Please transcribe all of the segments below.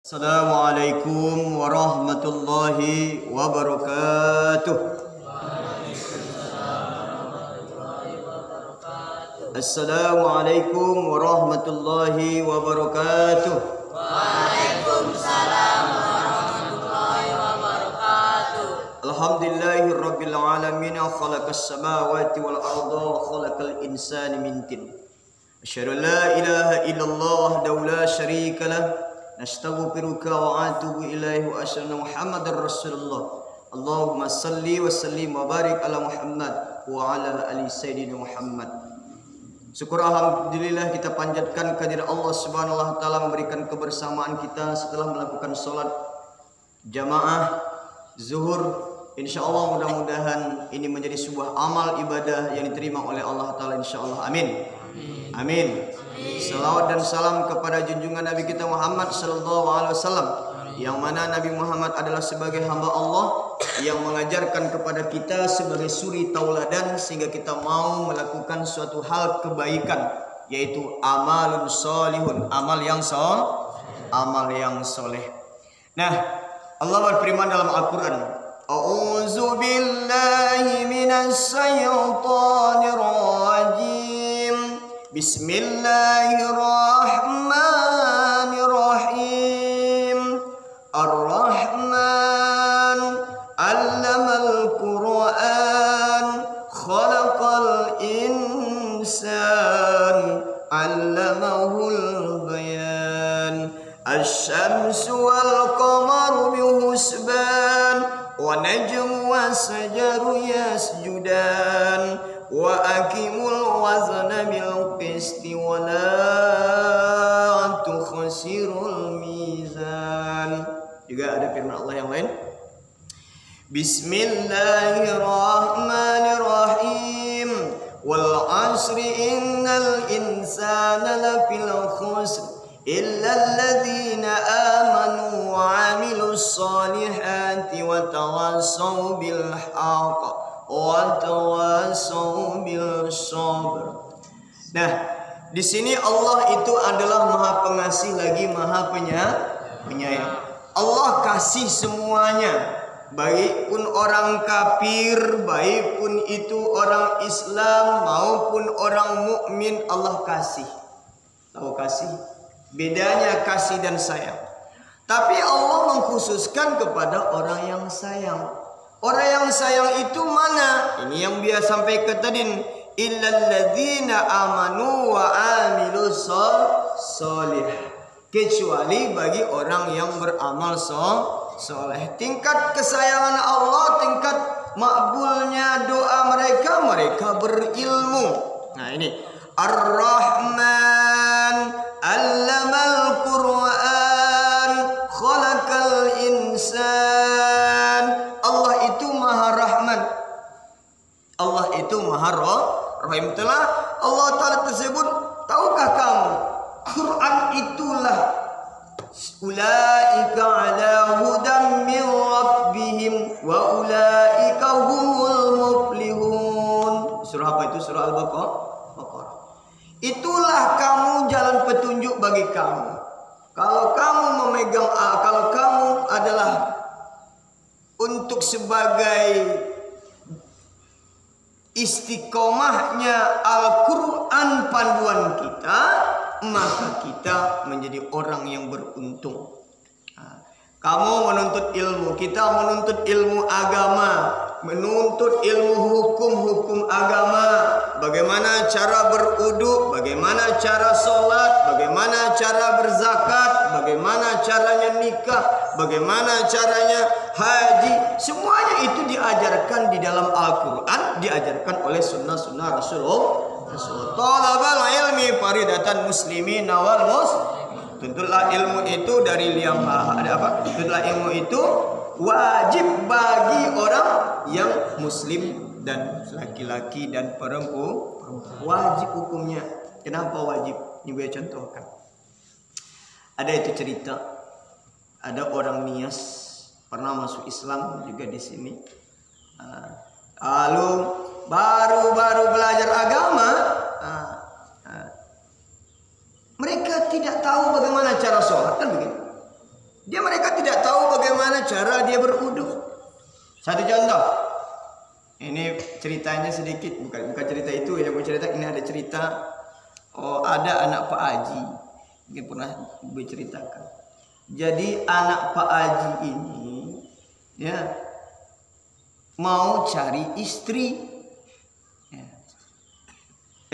Assalamualaikum warahmatullahi wabarakatuh. Assalamualaikum warahmatullahi wabarakatuh. Waalaikumsalam warahmatullahi wabarakatuh. Alhamdulillahirabbil alamin khalaqas samawati wal arda wa khalaqal insana min tin. Asyhadu an la ilaha illallah wahdahu la syarika lah. Nastaghfiruka wa atubu ilaihi wa asyhadu Muhammadar Rasulullah. Allahumma salli wa sallim wa barik ala Muhammad wa ala ali sayyidina Muhammad. Syukur alhamdulillah kita panjatkan kehadirat Allah Subhanahu wa taala memberikan kebersamaan kita setelah melakukan salat jamaah zuhur. Insyaallah mudah-mudahan ini menjadi sebuah amal ibadah yang diterima oleh Allah taala insyaallah. Amin. Amin. Salawat dan salam kepada junjungan Nabi kita Muhammad sallallahu alaihi wasallam, yang mana Nabi Muhammad adalah sebagai hamba Allah yang mengajarkan kepada kita sebagai suri tauladan sehingga kita mau melakukan suatu hal kebaikan, yaitu amalun sholihun, amal yang soleh. Nah, Allah berfirman dalam Al-Qur'an, A'udzu billahi minasy syaithanir rajim. Bismillahirrahmanirrahim. Ar-Rahman 'allamal Qur'an, khalaqal insan, 'allamahul bayan. Asy-syamsu wal qamaru bihusban, wa najmu was-sajaru yasjudan, wa aqimul wazna bil qisti wa la tukhsirul mizan. Juga ada firman Allah yang lain, Bismillahirrahmanirrahim. Wal 'asri innal insana lafil khusr illa alladzina amanu wa 'amilus solihati wa tawassaw bil haqq wa tawassaw bil sabr. Nah, di sini Allah itu adalah Maha Pengasih lagi Maha Penyayang. Allah kasih semuanya, baik pun orang kafir, baik pun itu orang Islam maupun orang mukmin, Allah kasih. Tahu kasih? Bedanya kasih dan sayang. Tapi Allah mengkhususkan kepada orang yang sayang. Orang yang sayang itu mana? Ini yang dia sampaikan tadi, illalladzina amanu wa amilus solih. Kecuali bagi orang yang beramal soleh. Tingkat kesayangan Allah, tingkat makbulnya doa mereka berilmu. Nah ini Ar-Rahman 'allamal Qur'an, khalaqal insan. Allah itu Maha Rahman, Allah itu Maha Rahim. Telah Allah Ta'ala tersebut, tahukah kamu, Quran itulah ulaika ala hudan min rabbihim wa ulaika humul muflihun. Surah apa itu? Surah Al-Baqarah. Itulah kamu jalan petunjuk bagi kamu. Kalau kamu memegang, kalau kamu adalah untuk sebagai istiqomahnya Al-Quran panduan kita, maka kita menjadi orang yang beruntung. Kamu menuntut ilmu, kita menuntut ilmu agama, menuntut ilmu hukum agama, bagaimana cara berwudu, bagaimana cara sholat, bagaimana cara berzakat, bagaimana caranya nikah, bagaimana caranya haji. Semuanya itu diajarkan di dalam Al-Quran, diajarkan oleh sunnah-sunnah Rasulullah. Talabal ilmi faridatan muslimin wal muslimin. Tentulah ilmu itu dari yang ada apa? Tentulah ilmu itu wajib bagi orang yang muslim dan laki-laki dan perempuan. Wajib hukumnya. Kenapa wajib? Ini gue contohkan. Ada itu cerita, ada orang Nias pernah masuk Islam juga di sini. Lalu baru belajar agama, mereka tidak tahu bagaimana cara sholat, kan begitu. bagaimana cara dia berwudu. Satu contoh. Ini ceritanya sedikit, bukan cerita itu yang gue cerita. Ini ada cerita. Oh, ada anak Pak Haji. Mungkin pernah gue ceritakan. Jadi anak Pak Haji ini ya mau cari istri.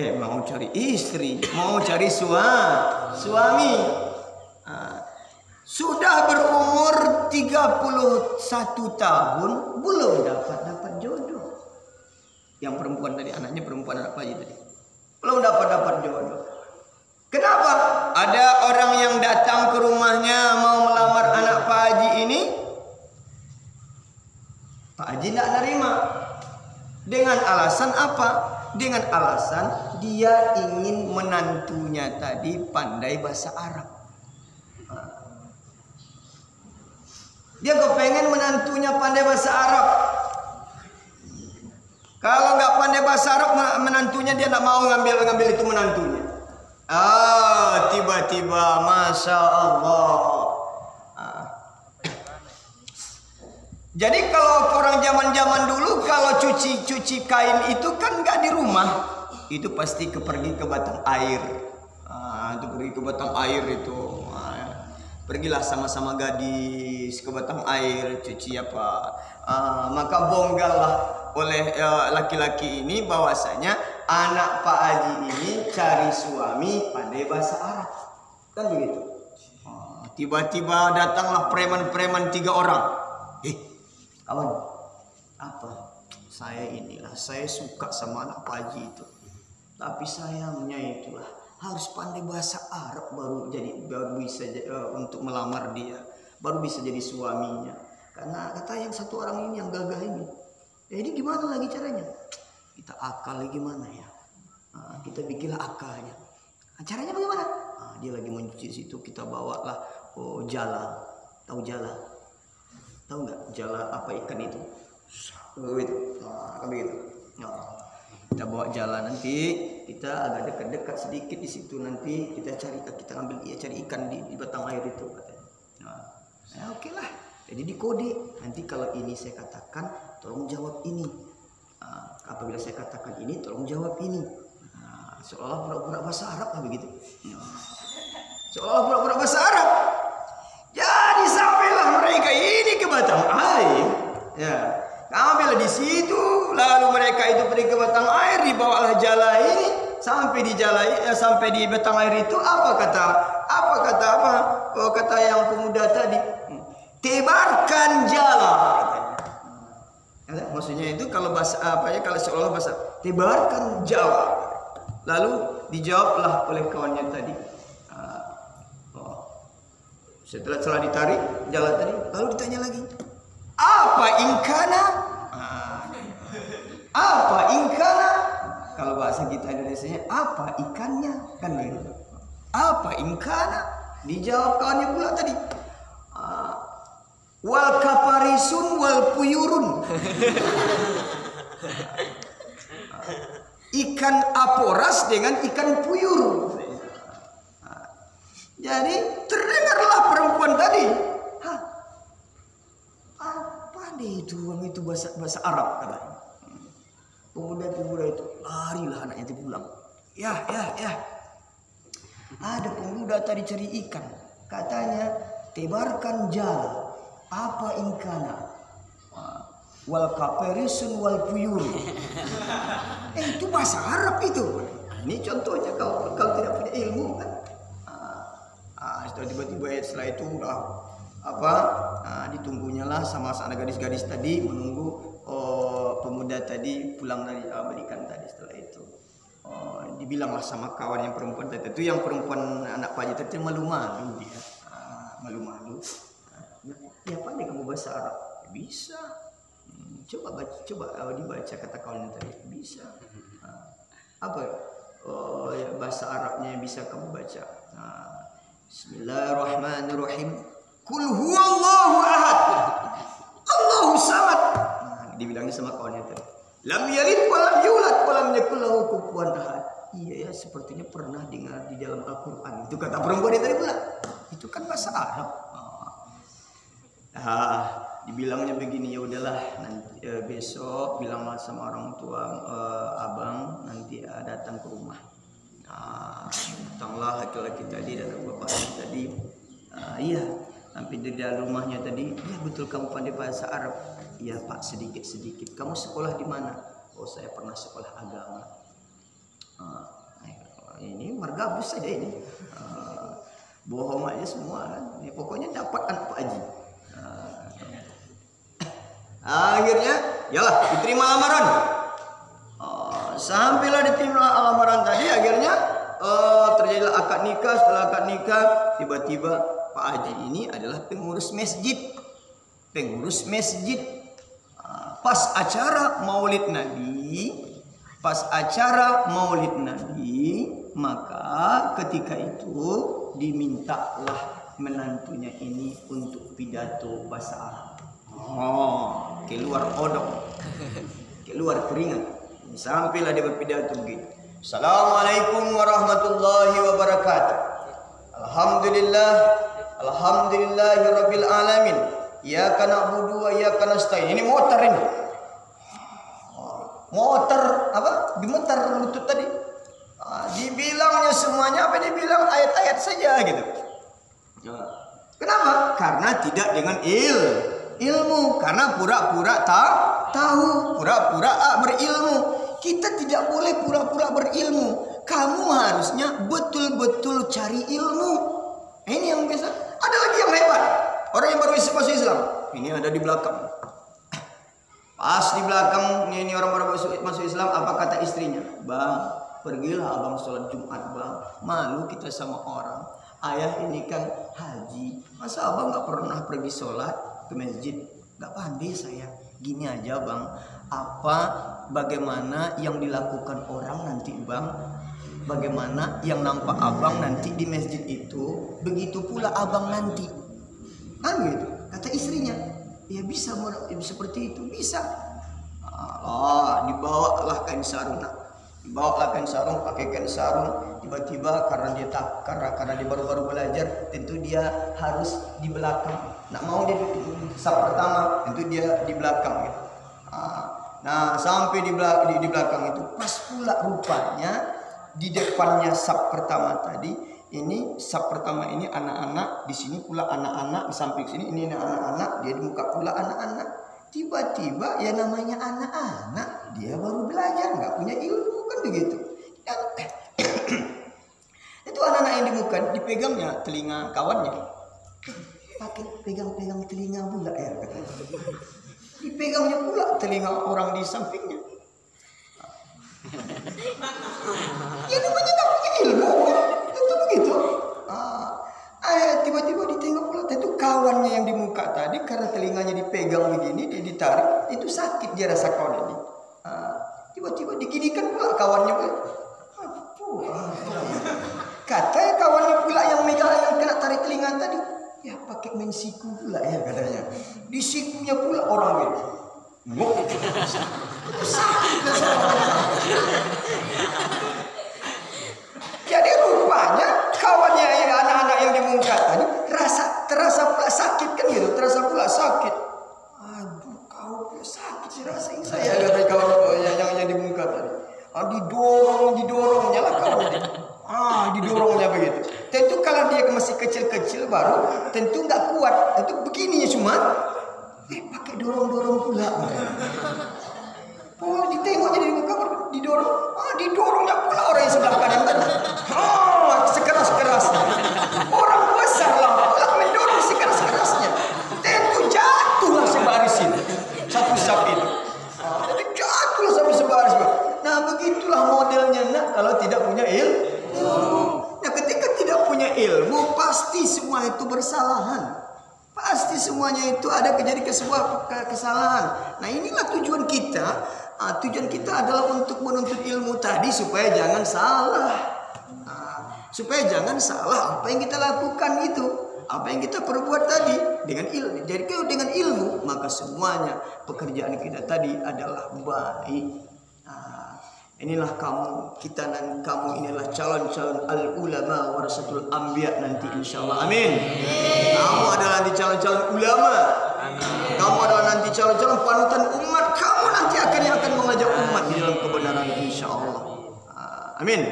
Mau cari istri, mau cari suami. Sudah berumur 31 tahun belum dapat jodoh. Yang perempuan tadi, anaknya perempuan anak Pak Haji tadi. Belum dapat jodoh. Kenapa? Ada orang yang datang ke rumahnya mau melamar anak Pak Haji ini. Pak Haji tidak nerima. Dengan alasan apa? Dengan alasan dia ingin menantunya tadi pandai bahasa Arab. Dia kepengen menantunya pandai bahasa Arab. Kalau nggak pandai bahasa Arab, menantunya dia nggak mau ngambil itu menantunya. Tiba-tiba, masya Allah. Jadi kalau orang zaman dulu kalau cuci kain itu kan nggak di rumah, itu pasti pergi ke batang air. Itu pergi ke batang air itu. Pergilah sama-sama gadis ke batang air cuci apa. Maka bonggallah oleh laki-laki ini bahwasanya anak Pak Haji ini cari suami pandai bahasa Arab. Kan begitu. Tiba-tiba datanglah preman-preman 3 orang. Kawan, apa? Saya suka sama anak Pak Haji itu. Tapi sayangnya itulah harus pandai bahasa Arab baru bisa untuk melamar dia, baru bisa jadi suaminya. Karena kata yang satu orang ini yang gagah ini. Ini gimana lagi caranya? Kita akal gimana ya? Kita bikinlah akalnya. Caranya bagaimana? Dia lagi mencuci situ, kita bawalah jala. Tahu jala? Tahu nggak jala apa ikan itu? Begitu. Begitu. Kita bawa jalan, nanti kita agak dekat-dekat sedikit di situ, nanti kita cari ikan di batang air itu katanya. Oke lah. Jadi dikode. Nanti kalau ini saya katakan, tolong jawab ini. Apabila saya katakan ini, tolong jawab ini. Seolah pura-pura bahasa Arab lah begitu. Seolah pura-pura bahasa Arab. Jadi sampailah mereka ini ke batang air. Ya. Ambil di situ, lalu mereka itu pergi ke batang air, dibawalah jala ini sampai di batang air itu kata yang pemuda tadi, tebarkan jala katanya. Maksudnya itu kalau bahasa kalau seolah bahasa tebarkan jala. Lalu dijawablah oleh kawannya tadi. Setelah ditarik jala tadi, lalu ditanya lagi. Apa ingkana? Apa ingkana? Kalau bahasa kita Indonesia, apa ikannya? Kan begitu. Apa ingkana? Dijawab kawannya pula tadi. Wal kaparisun wal puyurun. Ikan aporas dengan ikan puyur. Jadi terdengarlah perempuan tadi. Itu bahasa Arab katanya. Pemuda itu larilah anaknya itu pulang. Ya. Ada pemuda tadi cari ikan. Katanya tebarkan jala. Apa ingkana? Wal kaperisun wal puyur. Itu bahasa Arab itu. Ini contohnya kalau tidak punya ilmu kan. Setelah tiba-tiba setelah itu ditunggunya lah sama anak gadis-gadis tadi menunggu pemuda tadi pulang dari berikan tadi. Setelah itu dibilanglah sama kawan yang perempuan tadi itu, yang perempuan anak Pak Haji tadi malu-malu dia. Malu-malu. Ya pandai kamu bahasa Arab? Bisa. Coba dibaca kata kawan tadi. Bisa. Bahasa Arabnya yang bisa kamu baca. Bismillahirrahmanirrahim. Kul huwallahu ahad. Allahu samad. Dibilangnya sama kawannya tadi. Lam yalid wa lam yulad wa lam yakul lahu kufuwan ahad. Iya ya, sepertinya pernah dengar di dalam Al-Qur'an. Itu kata perempuan tadi pula. Itu kan bahasa Arab. Dibilangnya begini, ya udahlah nanti besok bilanglah sama orang tua abang nanti datang ke rumah. Datanglah laki-laki tadi dan bapaknya tadi. Iya, sampai di dalam rumahnya tadi. Ya betul kamu pandai bahasa Arab. Iya Pak, sedikit-sedikit. Kamu sekolah di mana? Oh saya pernah sekolah agama. Ini margabus saja ini. Bohong aja semua kan. Ya, pokoknya dapat anak Pak Haji. Akhirnya, yalah diterima lamaran. Sampailah diterima lamaran tadi, akhirnya terjadilah akad nikah. Setelah akad nikah, tiba-tiba Pak Haji ini adalah pengurus masjid. Pas acara Maulid Nabi, maka ketika itu dimintalah menantunya ini untuk pidato bahasa Arab. Keluar odong, keluar keringat. Sampailah dia berpidato begini. Assalamualaikum warahmatullahi wabarakatuh. Alhamdulillahirabbil alamin. Iyyaka na'budu wa iyyaka nasta'in. Ini motor ini. Motor apa? Gemetar lutut tadi. Dibilangnya semuanya apa dibilang ayat-ayat saja gitu. Kenapa? Karena tidak dengan ilmu, karena pura-pura tahu, pura-pura berilmu. Kita tidak boleh pura-pura berilmu. Kamu harusnya betul-betul cari ilmu. Ini yang biasa. Ada lagi yang hebat. Orang yang baru masuk Islam. Ini ada di belakang. Pas di belakang ini orang baru masuk Islam. Apa kata istrinya? Bang, pergilah abang sholat Jumat bang. Malu kita sama orang. Ayah ini kan haji. Masa abang gak pernah pergi sholat ke masjid? Gak pandai saya. Gini aja bang. Bagaimana yang dilakukan orang nanti bang? Bagaimana yang nampak abang nanti di masjid itu, begitu pula abang nanti. Kan gitu. Kata istrinya. Ya bisa seperti itu. Bisa. Dibawalah kain sarung. Dibawalah kain sarung, pakai kain sarung. Tiba-tiba karena dia baru-baru belajar, tentu dia harus di belakang. Nak mau dia saf pertama, tentu dia di belakang gitu. Nah, sampai di belakang itu pas pula rupanya di depannya saf pertama tadi, ini saf pertama ini anak-anak, di sini pula anak-anak, di samping sini ini anak-anak, dia di muka pula anak-anak. Tiba-tiba ya namanya anak-anak, dia baru belajar, nggak punya ilmu kan begitu. Itu anak-anak yang di muka dipegangnya telinga kawannya. Pakai pegang-pegang telinga pula ya katanya. Dipegangnya pula telinga orang di sampingnya. Ya namanya tak punya ilmu kan? Itu begitu. Tiba-tiba ditengok pula. Itu kawannya yang di muka tadi karena telinganya dipegang begini, dia ditarik, itu sakit dia rasa kawan ini. Tiba-tiba diginikan pula kawannya pula. Kata kawannya pula yang megang yang kena tarik telinga tadi. Ya pakai main siku pula ya katanya. Di sikunya pula orang ini. Itu sakit. Jadi rupanya kawannya anak-anak yang di muka tadi terasa pula sakit kan gitu. Terasa pula sakit. Aduh kau pula sakit sih rasain saya kata kawan yang di muka tadi. Didorongnya lah kawan ini. Didorongnya begitu. Tentu kalau dia masih kecil-kecil baru, tentu nggak kuat. Itu begininya cuma, pakai dorong-dorong pula. Ditengok jadi muka didorong. Didorongnya pula orang yang sebelah kanan tadi. Sekeras-kerasnya. Orang besar lah mendorong sekeras-kerasnya. Tentu jatuhlah sebaris ini. Satu sapi itu. Jadi jatuhlah sampai sebaris. Nah begitulah modelnya kalau tidak punya ilmu. Nah ketika tidak punya ilmu pasti semua itu bersalahan. Pasti semuanya itu ada kejadian sebuah kesalahan. Nah inilah tujuan kita. Tujuan kita adalah untuk menuntut ilmu tadi supaya jangan salah. Supaya jangan salah apa yang kita lakukan itu. Apa yang kita perbuat tadi dengan ilmu. Jadi kalau dengan ilmu maka semuanya pekerjaan kita tadi adalah baik. Inilah kita dan kamu inilah calon-calon al-ulama warasatul anbiya nanti insyaallah. Amin. Kamu adalah di calon-calon ulama. panutan umat, kamu nanti yang akan mengajak umat di dalam kebenaran, insya Allah. Amin.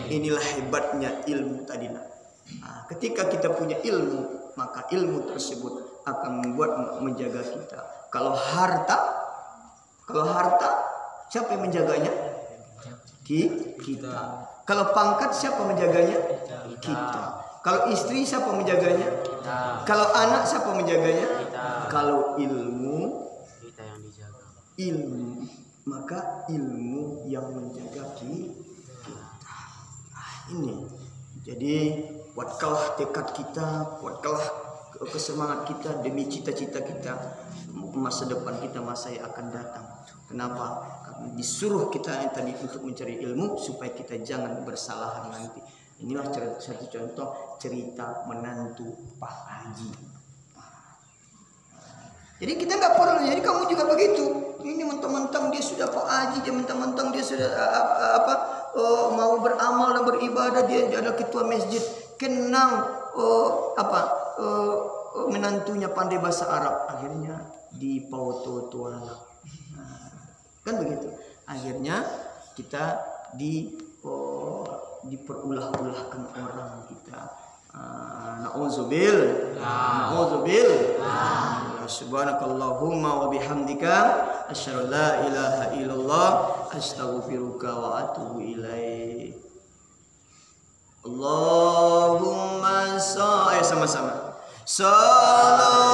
Inilah hebatnya ilmu tadi. Ketika kita punya ilmu, maka ilmu tersebut akan membuat menjaga kita. Kalau harta, siapa yang menjaganya? Kita. Kalau pangkat, siapa menjaganya? Kita. Kalau istri, siapa menjaganya? Kita. Kalau anak, siapa menjaganya? Kita. Kalau ilmu, Kita yang dijaga. ilmu, maka ilmu yang menjaga kita. Ini. Jadi kuatkanlah tekad kita, kuatkanlah kesemangat kita demi cita-cita kita, masa depan kita, masa yang akan datang. Kenapa? Karena disuruh kita tadi untuk mencari ilmu supaya kita jangan bersalahan nanti. Inilah satu contoh cerita menantu Pak Haji. Jadi kita nggak perlu. Jadi kamu juga begitu. Ini mentang-mentang dia sudah Pak Haji, dia mentang-mentang dia sudah mau beramal dan beribadah, dia adalah ketua masjid. Kenang menantunya pandai bahasa Arab, akhirnya dipauto-tuana. Kan begitu. Akhirnya kita diperulah-ulahkan orang kita. Na'udzubil. Subhanakallahumma wa bihamdika asyhadu la ilaha illallah astaghfiruka wa atubu ilaik. Allahumma sama-sama. Salam